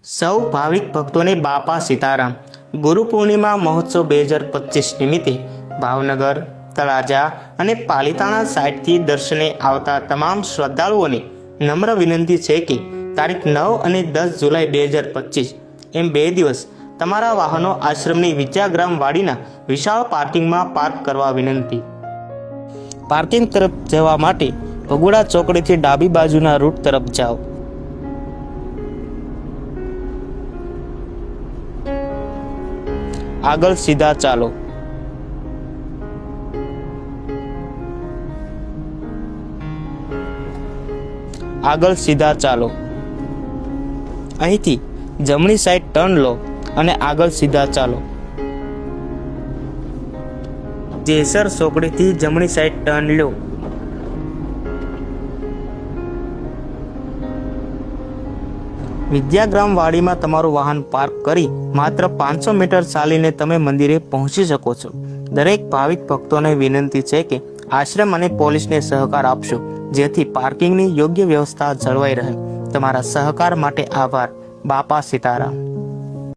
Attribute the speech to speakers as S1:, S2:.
S1: સૌ ભાવિક ભક્તોને બાપા સીતારામ ગુરુ પૂર્ણિમા મહોત્સવ 2025 નિમિત્તે ભાવનગર, તળાજા અને પાલિતાણા સાઇટથી દર્શને આવતા તમામ શ્રદ્ધાળુઓને નમ્ર વિનંતી છે કે તારીખ 9 અને 10 જુલાઈ 2025 એમ 2 દિવસ તમારા વાહનો આશ્રમની વિદ્યાગ્રામ વાડીના વિશાળ પાર્કિંગમાં પાર્ક કરવા વિનંતી। પાર્કિંગ તરફ જવા માટે ભગોડા ચોકડીથી ડાબી બાજુના રૂટ તરફ જાઓ। આગળ સીધા ચાલો। આગળ સીધા ચાલો। અહીંથી જમણી સાઈડ ટર્ન લો અને આગળ સીધા ચાલો। જેસર ચોકડીથી જમણી સાઈડ ટર્ન લો। વિદ્યાગ્રામ વાડીમાં તમારું વાહન પાર્ક કરી માત્ર 500 મીટર ચાલીને તમે મંદિરે પહોંચી શકો છો। દરેક ભાવિક ભક્તોને વિનંતી છે કે આશ્રમ અને પોલીસને સહકાર આપશો, જેથી પાર્કિંગની યોગ્ય વ્યવસ્થા જળવાઈ રહે। તમારા સહકાર માટે આભાર। બાપા સીતારામ।